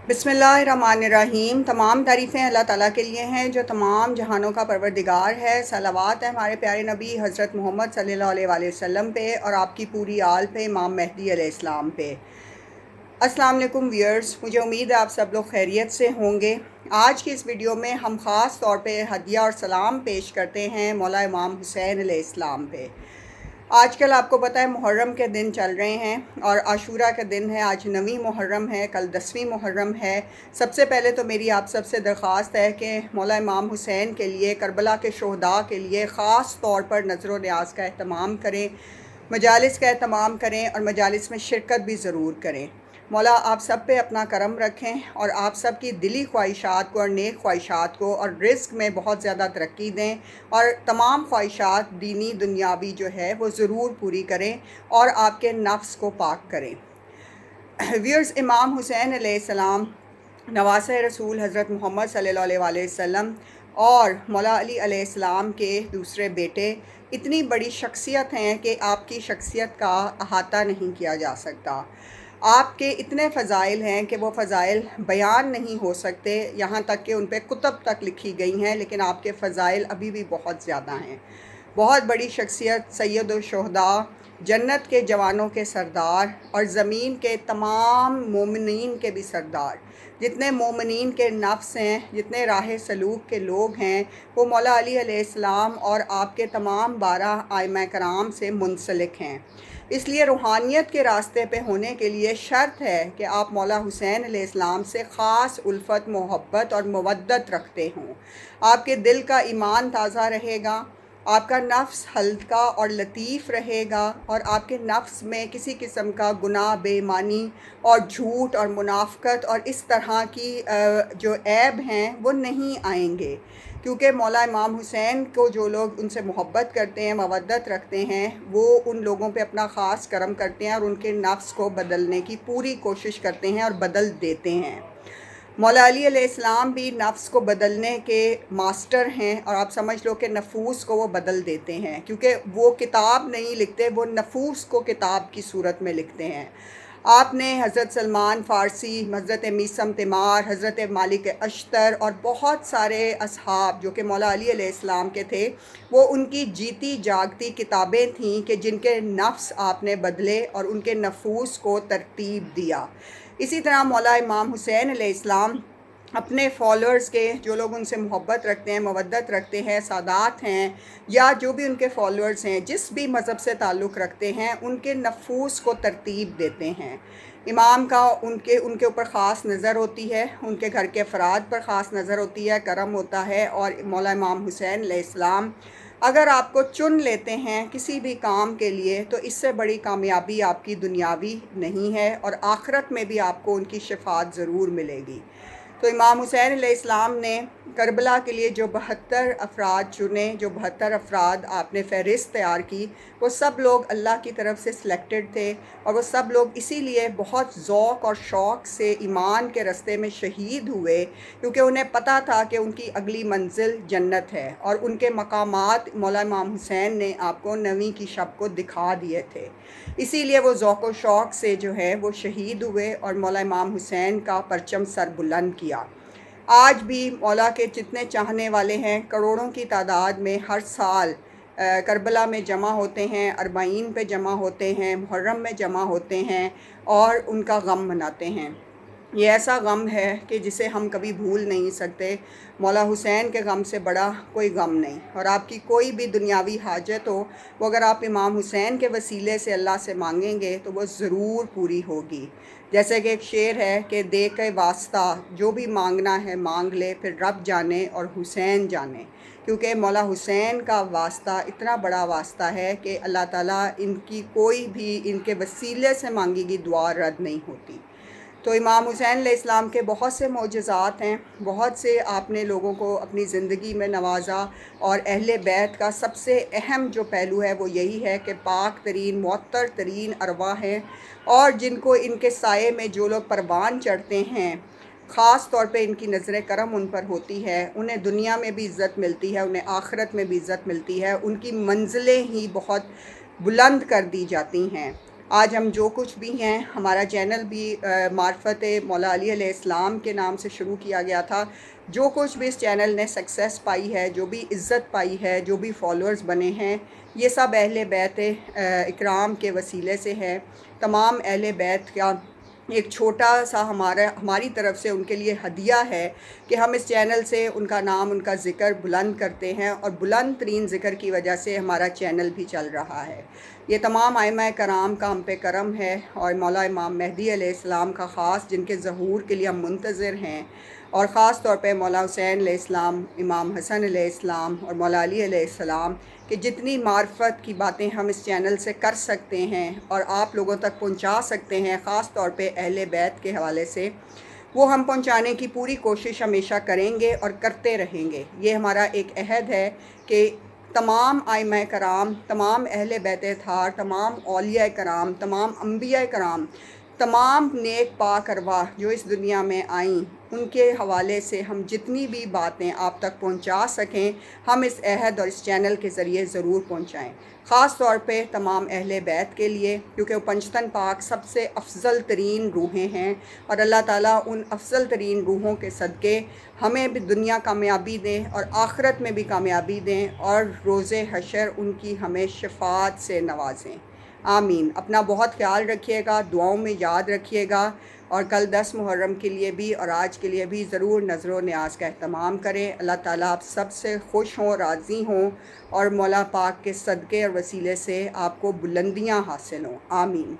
बिस्मिल्लाहिर्रहमानिर्रहीम। तमाम तारीफ़ें अल्लाह ताला के लिए हैं जो तमाम जहानों का परवरदिगार है। सलावत है हमारे प्यारे नबी हज़रत मोहम्मद सल्लल्लाहु अलैहि वसल्लम पे और आपकी पूरी आल पे, इमाम मेहदी अलैहिस्सलाम पे। अस्सलाम वालेकुम व्यूअर्स, मुझे उम्मीद है आप सब लोग खैरियत से होंगे। आज की इस वीडियो में हम ख़ास तौर पे हदिया और सलाम पेश करते हैं मौला इमाम हुसैन अलैहिस्सलाम पे। आजकल आपको पता है मुहर्रम के दिन चल रहे हैं और आशूरा का दिन है। आज 9वीं मुहर्रम है, कल 10वीं मुहर्रम है। सबसे पहले तो मेरी आप सबसे दरख्वास्त है कि मौला इमाम हुसैन के लिए, करबला के शोहदा के लिए ख़ास तौर पर नज़र व न्याज का एहतमाम करें, मजालिस का एहतमाम करें और मजालिस में शिरकत भी ज़रूर करें। मौला आप सब पे अपना करम रखें और आप सब की दिली ख्वाहिशात को और नेक ख्वाहिशात को और रिज़्क़ में बहुत ज़्यादा तरक्की दें और तमाम ख्वाहिशात दीनी दुनियावी जो है वो ज़रूर पूरी करें और आपके नफ्स को पाक करें। व्यूअर्स, इमाम हुसैन अलैहिस्सलाम नवासे रसूल हज़रत मोहम्मद सल्लल्लाहु अलैहि वसल्लम और मौला अली अलैहिस्सलाम के दूसरे बेटे इतनी बड़ी शख्सियत हैं कि आपकी शख्सियत का अहाता नहीं किया जा सकता। आपके इतने फ़ज़ाइल हैं कि वो फ़ज़ाइल बयान नहीं हो सकते, यहाँ तक कि उन पे कुतब तक लिखी गई हैं, लेकिन आपके फ़ज़ाइल अभी भी बहुत ज़्यादा हैं। बहुत बड़ी शख्सियत, सैयदुल शुहदा, जन्नत के जवानों के सरदार और ज़मीन के तमाम मोमिनीन के भी सरदार। जितने मोमिनीन के नफ्स हैं, जितने राह सलूक के लोग हैं, वो मौला अली अलैहिस्सलाम और आपके तमाम 12 आइमा कराम से मुंसलिक हैं। इसलिए रूहानियत के रास्ते पे होने के लिए शर्त है कि आप मौला हुसैन अलैहिस्सलाम से ख़ास उल्फत, मोहब्बत और मवद्दत रखते हों। आपके दिल का ईमान ताज़ा रहेगा, आपका नफ्स हल्का और लतीफ़ रहेगा और आपके नफ्स में किसी किस्म का गुनाह, बेईमानी और झूठ और मुनाफ़कत और इस तरह की जो ऐब हैं वो नहीं आएंगे, क्योंकि मौला इमाम हुसैन को जो लोग उनसे मोहब्बत करते हैं, मवद्दत रखते हैं, वो उन लोगों पे अपना ख़ास करम करते हैं और उनके नफ्स को बदलने की पूरी कोशिश करते हैं और बदल देते हैं। मौला अली अलैहिस्सलाम भी नफ्स को बदलने के मास्टर हैं और आप समझ लो कि नफूस को वो बदल देते हैं, क्योंकि वो किताब नहीं लिखते, वो नफूस को किताब की सूरत में लिखते हैं। आपने हज़रत सलमान फ़ारसी, हज़रत मीसम तिमार, हज़रत मालिक अश्तर और बहुत सारे असहाब जो कि मौला अली अलैहिस्सलाम के थे, वो उनकी जीती जागती किताबें थीं कि जिनके नफ्स आपने बदले और उनके नफूस को तरतीब दिया। इसी तरह मौला इमाम हुसैन अलैहिस्सलाम अपने फॉलोअर्स के, जो लोग उनसे मोहब्बत रखते हैं, मवद्दत रखते हैं, सादात हैं या जो भी उनके फॉलोअर्स हैं, जिस भी मज़हब से ताल्लुक़ रखते हैं, उनके नफूस को तरतीब देते हैं। इमाम का उनके ऊपर ख़ास नज़र होती है, उनके घर के अफराद पर ख़ास नज़र होती है, करम होता है। और मौला इमाम हुसैन अलैहिस्सलाम अगर आपको चुन लेते हैं किसी भी काम के लिए, तो इससे बड़ी कामयाबी आपकी दुनियावी नहीं है और आखिरत में भी आपको उनकी शफ़ाअत ज़रूर मिलेगी। तो इमाम हुसैन अलैहिस्सलाम ने करबला के लिए जो 72 अफराद चुने, जो 72 अफराद आपने फ़हरिस्त तैयार की, वो सब लोग अल्लाह की तरफ से सिलेक्टेड थे और वो सब लोग इसीलिए बहुत ज़ौक़ और शौक़ से ईमान के रास्ते में शहीद हुए, क्योंकि उन्हें पता था कि उनकी अगली मंजिल जन्नत है और उनके मकामात मौला इमाम हुसैन ने आपको 9वीं की शब को दिखा दिए थे। इसीलिए वो ज़ौक़ व शौक़ से जो है वो शहीद हुए और मौला इमाम हुसैन का परचम सर बुलंद किया। आज भी मौला के जितने चाहने वाले हैं, करोड़ों की तादाद में हर साल करबला में जमा होते हैं, अरबाईन पे जमा होते हैं, मुहर्रम में जमा होते हैं और उनका गम मनाते हैं। ये ऐसा गम है कि जिसे हम कभी भूल नहीं सकते। मौला हुसैन के गम से बड़ा कोई गम नहीं। और आपकी कोई भी दुनियावी हाजत हो, वो अगर आप इमाम हुसैन के वसीले से अल्लाह से मांगेंगे तो वो ज़रूर पूरी होगी। जैसे कि एक शेर है कि दे के वास्ता जो भी मांगना है मांग ले, फिर रब जाने और हुसैन जाने। क्योंकि मौला हुसैन का वास्ता इतना बड़ा वास्ता है कि अल्लाह ताला इनकी कोई भी इनके वसीले से मांगी गई दुआ रद्द नहीं होती। तो इमाम हुसैन अलैहिस्सलाम के बहुत से मोजज़ात हैं, बहुत से आपने लोगों को अपनी ज़िंदगी में नवाजा और अहले बैत का सबसे अहम जो पहलू है वो यही है कि पाक तरीन, मुअत्तर तरीन अरवा हैं और जिनको इनके साये में जो लोग परवान चढ़ते हैं, ख़ास तौर पे इनकी नज़र करम उन पर होती है, उन्हें दुनिया में भी इज़्ज़त मिलती है, उन्हें आखिरत में भी इज़्ज़त मिलती है, उनकी मंजिलें ही बहुत बुलंद कर दी जाती हैं। آج ہم جو کچھ بھی ہیں، ہمارا چینل بھی معرفت مولا علی علیہ السلام کے نام سے شروع کیا گیا تھا۔ جو کچھ بھی اس چینل نے سکسیس پائی ہے، جو بھی عزت پائی ہے، جو بھی فالوورز بنے ہیں، یہ سب اہل بیت اکرام کے وسیلے سے ہے۔ تمام اہل بیت کا ایک چھوٹا سا ہماری طرف سے ان کے لیے ہدیہ ہے کہ ہم اس چینل سے ان کا نام، ان کا ذکر بلند کرتے ہیں، اور بلند ترین ذکر کی وجہ سے ہمارا چینل بھی چل رہا ہے۔ یہ تمام ائمہ کرام کا ہم پہ کرم ہے، اور مولا امام مہدی علیہ السلام کا خاص، جن کے ظہور کے لیے ہم منتظر ہیں، اور خاص طور پہ مولا حسین علیہ السلام، امام حسن علیہ السلام اور مولا علی علیہ السلام، کہ جتنی معرفت کی باتیں ہم اس چینل سے کر سکتے ہیں اور آپ لوگوں تک پہنچا سکتے ہیں، خاص طور پہ اہل بیت کے حوالے سے، وہ ہم پہنچانے کی پوری کوشش ہمیشہ کریں گے اور کرتے رہیں گے۔ یہ ہمارا ایک عہد ہے کہ تمام ائمہ کرام، تمام اہل بیت اطہار، تمام اولیاء کرام، تمام انبیاء کرام، تمام نیک پاک ارواح جو اس دنیا میں آئیں، ان کے حوالے سے ہم جتنی بھی باتیں آپ تک پہنچا سکیں، ہم اس عہد اور اس چینل کے ذریعے ضرور پہنچائیں۔ خاص طور پہ تمام اہل بیت کے لیے، کیونکہ وہ پنجتن پاک سب سے افضل ترین روحیں ہیں، اور اللہ تعالیٰ ان افضل ترین روحوں کے صدقے ہمیں بھی دنیا کامیابی دیں اور آخرت میں بھی کامیابی دیں، اور روز حشر ان کی ہمیں شفاعت سے نوازیں۔ آمین۔ اپنا بہت خیال رکھیے گا، دعاؤں میں یاد رکھیے گا، اور کل 10 محرم کے لیے بھی اور آج کے لیے بھی ضرور نظر و نیاز کا اہتمام کریں۔ اللہ تعالیٰ آپ سب سے خوش ہوں، راضی ہوں، اور مولا پاک کے صدقے اور وسیلے سے آپ کو بلندیاں حاصل ہوں۔ آمین۔